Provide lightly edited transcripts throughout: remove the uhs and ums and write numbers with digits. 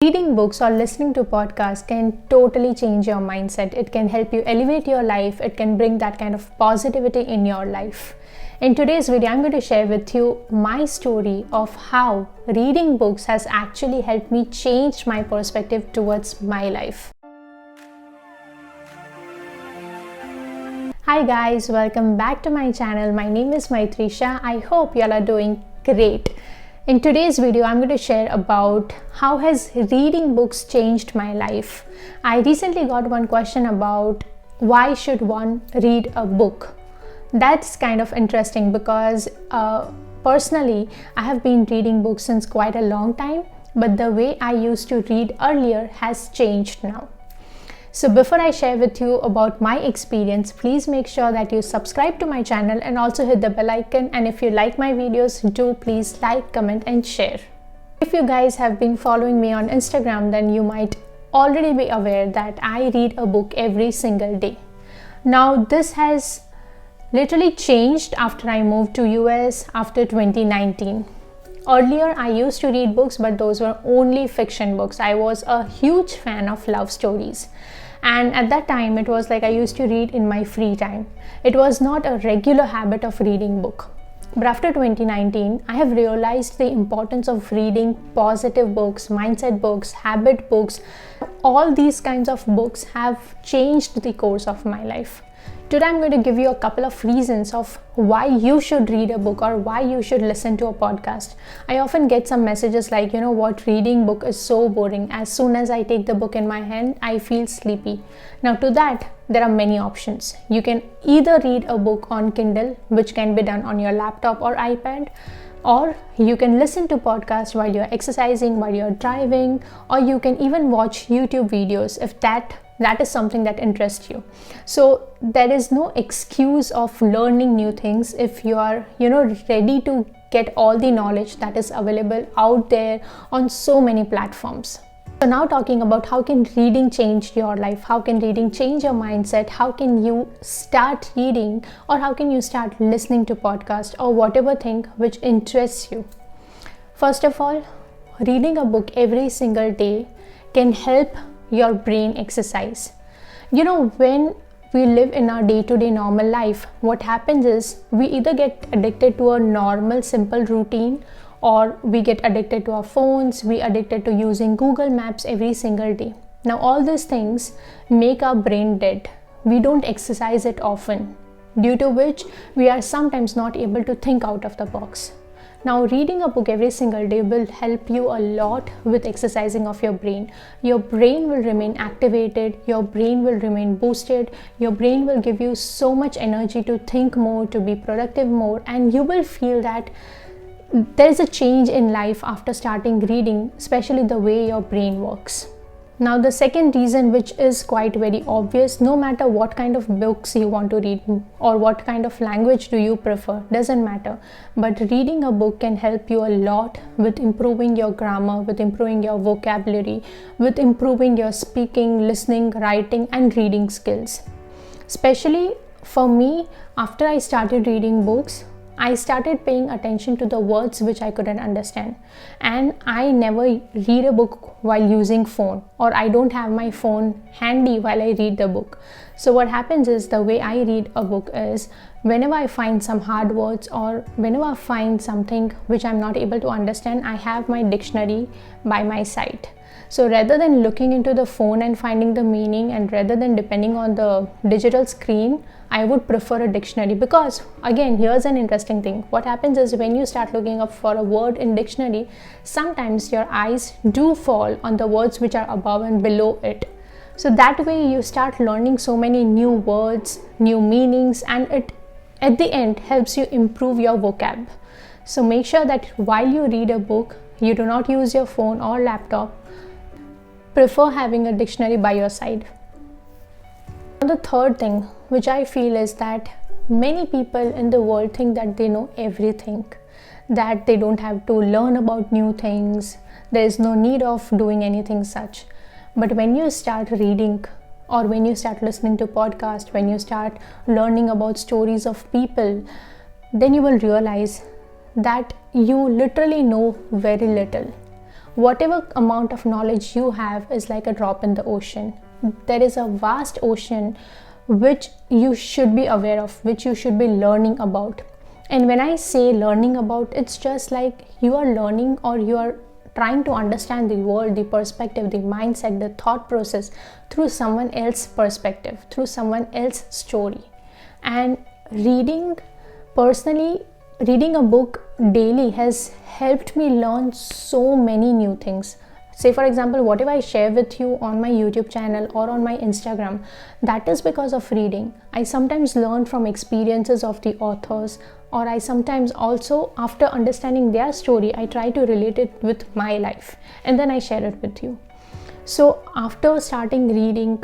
Reading books or listening to podcasts can totally change your mindset. It can help you elevate your life. It can bring that kind of positivity in your life. In today's video, I'm going to share with you my story of how reading books has actually helped me change my perspective towards my life. Hi guys, welcome back to my channel. My name is Maitri Shah. I hope y'all are doing great. In today's video, I'm going to share about how has reading books changed my life. I recently got one question about why should one read a book. That's kind of interesting because personally, I have been reading books since quite a long time, but the way I used to read earlier has changed now. So before I share with you about my experience, please make sure that you subscribe to my channel and also hit the bell icon. And if you like my videos, do please like, comment and share. If you guys have been following me on Instagram, then you might already be aware that I read a book every single day. Now this has literally changed after I moved to US after 2019. Earlier, I used to read books, but those were only fiction books. I was a huge fan of love stories. And at that time, it was like I used to read in my free time. It was not a regular habit of reading book. But after 2019, I have realized the importance of reading positive books, mindset books, habit books. All these kinds of books have changed the course of my life. Today I'm going to give you a couple of reasons of why you should read a book or why you should listen to a podcast. I often get some messages like, you know what, reading book is so boring. As soon as I take the book in my hand, I feel sleepy. Now to that, there are many options. You can either read a book on Kindle, which can be done on your laptop or iPad, or you can listen to podcasts while you're exercising, while you're driving, or you can even watch YouTube videos if that is something that interests you. So there is no excuse of learning new things if you are, ready to get all the knowledge that is available out there on so many platforms. So now talking about how can reading change your life, how can reading change your mindset, how can you start reading or how can you start listening to podcasts or whatever thing which interests you. First of all, reading a book every single day can help your brain exercise. When we live in our day-to-day normal life, what happens is we either get addicted to a normal simple routine or we get addicted to our phones, we addicted to using Google Maps every single day. Now all these things make our brain dead. We don't exercise it often, due to which we are sometimes not able to think out of the box. Now reading a book every single day will help you a lot with exercising of your brain. Your brain will remain activated, your brain will remain boosted, your brain will give you so much energy to think more, to be productive more, and you will feel that there is a change in life after starting reading, especially the way your brain works. Now the second reason, which is quite very obvious, no matter what kind of books you want to read or what kind of language do you prefer, doesn't matter. But reading a book can help you a lot with improving your grammar, with improving your vocabulary, with improving your speaking, listening, writing and reading skills. Especially for me, after I started reading books, I started paying attention to the words which I couldn't understand, and I never read a book while using phone, or I don't have my phone handy while I read the book. So what happens is, the way I read a book is, whenever I find some hard words or whenever I find something which I'm not able to understand, I have my dictionary by my side. So rather than looking into the phone and finding the meaning, and rather than depending on the digital screen, I would prefer a dictionary. Because again, here's an interesting thing. What happens is, when you start looking up for a word in dictionary, sometimes your eyes do fall on the words which are above and below it. So that way you start learning so many new words, new meanings, and it at the end helps you improve your vocab. So make sure that while you read a book, you do not use your phone or laptop. Prefer having a dictionary by your side. And the third thing which I feel is that many people in the world think that they know everything, that they don't have to learn about new things, there is no need of doing anything such. But when you start reading or when you start listening to podcasts, when you start learning about stories of people, then you will realize that you literally know very little. whatever amount of knowledge you have is like a drop in the ocean. There is a vast ocean which you should be aware of, which you should be learning about. And when I say learning about, it's just like you are learning, or you are trying to understand the world, the perspective, the mindset, the thought process through someone else's perspective, through someone else's story. And personally, reading a book daily has helped me learn so many new things. Say for example, whatever I share with you on my YouTube channel or on my Instagram, that is because of reading. I sometimes learn from experiences of the authors, or I sometimes also, after understanding their story, I try to relate it with my life and then I share it with you. So after starting reading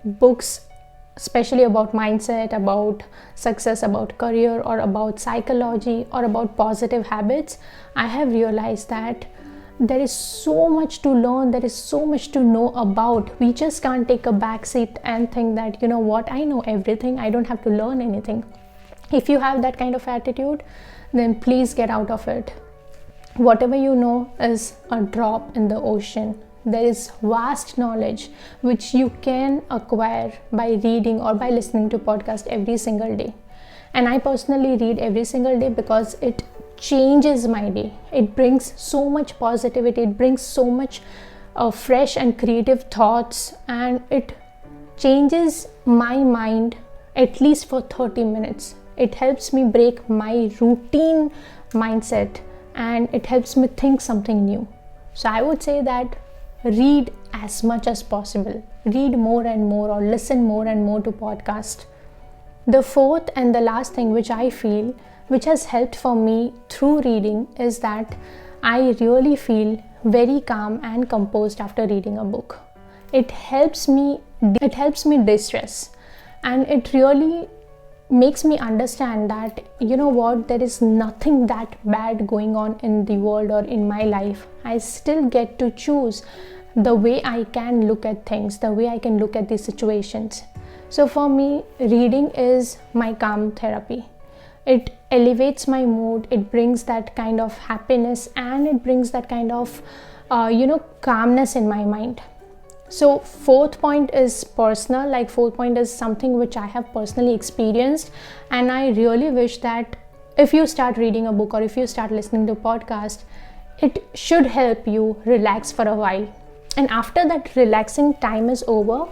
books, especially about mindset, about success, about career, or about psychology, or about positive habits, I have realized that there is so much to learn, there is so much to know about. We just can't take a back seat and think that, you know what, I know everything, I don't have to learn anything. If you have that kind of attitude, then please get out of it. Whatever you know is a drop in the ocean. There is vast knowledge which you can acquire by reading or by listening to podcasts every single day. And I personally read every single day because it changes my day. It brings so much positivity, it brings so much fresh and creative thoughts, and it changes my mind at least for 30 minutes. It helps me break my routine mindset, and it helps me think something new. So I would say that read as much as possible. Read more and more, or listen more and more to podcasts. The fourth and the last thing which I feel which has helped for me through reading is that I really feel very calm and composed after reading a book. It helps me de-stress, and it really makes me understand that, you know what, there is nothing that bad going on in the world or in my life. I still get to choose the way I can look at things, the way I can look at these situations. So for me, reading is my calm therapy. It elevates my mood, it brings that kind of happiness, and it brings that kind of calmness in my mind. So fourth point is personal. Like, fourth point is something which I have personally experienced, and I really wish that if you start reading a book or if you start listening to podcast, it should help you relax for a while. And after that relaxing time is over,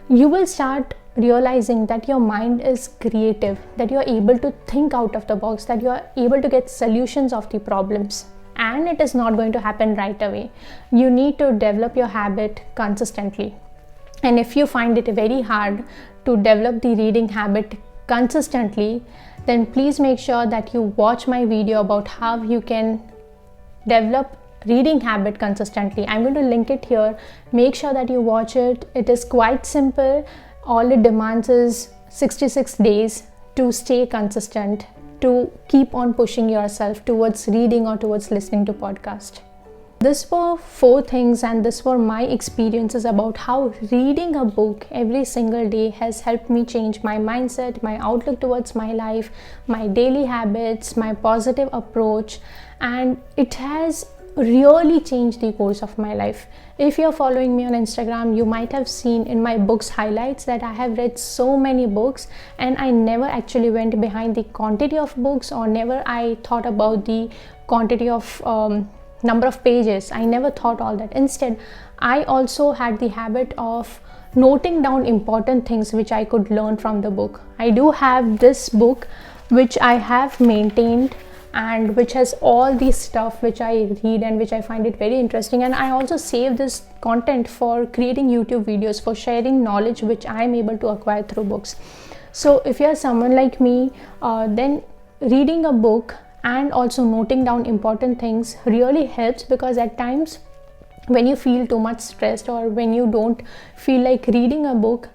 you will start realizing that your mind is creative, that you are able to think out of the box, that you are able to get solutions of the problems. And it is not going to happen right away. You need to develop your habit consistently. And if you find it very hard to develop the reading habit consistently, then please make sure that you watch my video about how you can develop reading habit consistently. I'm going to link it here. Make sure that you watch it. It is quite simple. All it demands is 66 days to stay consistent, to keep on pushing yourself towards reading or towards listening to podcast. This were 4 things, and this were my experiences about how reading a book every single day has helped me change my mindset, my outlook towards my life, my daily habits, my positive approach, and it has really changed the course of my life. If you're following me on Instagram, you might have seen in my books highlights that I have read so many books, and I never actually went behind the quantity of books, or never I thought about the quantity of number of pages. I never thought all that. Instead, I also had the habit of noting down important things which I could learn from the book. I do have this book which I have maintained, and which has all the stuff which I read and which I find it very interesting. And I also save this content for creating YouTube videos, for sharing knowledge which I am able to acquire through books. So if you are someone like me, then reading a book and also noting down important things really helps, because at times when you feel too much stressed or when you don't feel like reading a book,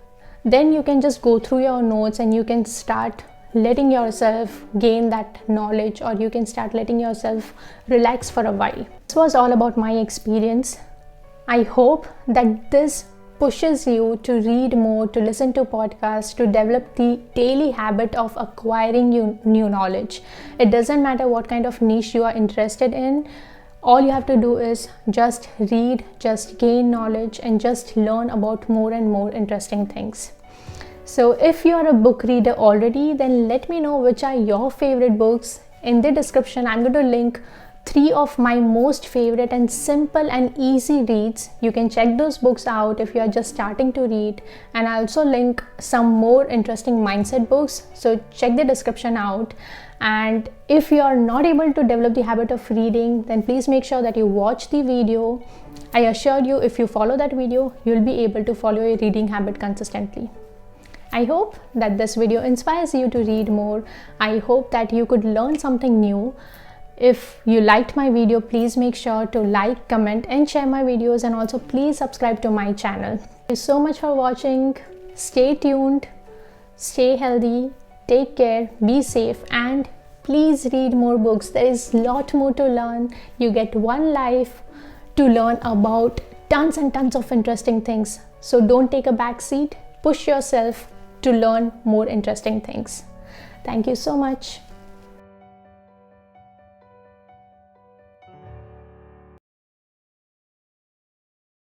then you can just go through your notes and you can start letting yourself gain that knowledge, or you can start letting yourself relax for a while. This was all about my experience. I hope that this pushes you to read more, to listen to podcasts, to develop the daily habit of acquiring new knowledge. It doesn't matter what kind of niche you are interested in. All you have to do is just read, just gain knowledge, and just learn about more and more interesting things. So if you are a book reader already, then let me know which are your favorite books. In the description, I'm going to link 3 of my most favorite and simple and easy reads. You can check those books out if you are just starting to read, and I also link some more interesting mindset books, so check the description out. And if you are not able to develop the habit of reading, then please make sure that you watch the video. I assure you, if you follow that video, you'll be able to follow a reading habit consistently. I hope that this video inspires you to read more. I hope that you could learn something new. If you liked my video, please make sure to like, comment, and share my videos, and also please subscribe to my channel. Thank you so much for watching. Stay tuned, stay healthy, take care, be safe, and please read more books. There is a lot more to learn. You get one life to learn about tons and tons of interesting things. So don't take a back seat. Push yourself to learn more interesting things. Thank you so much.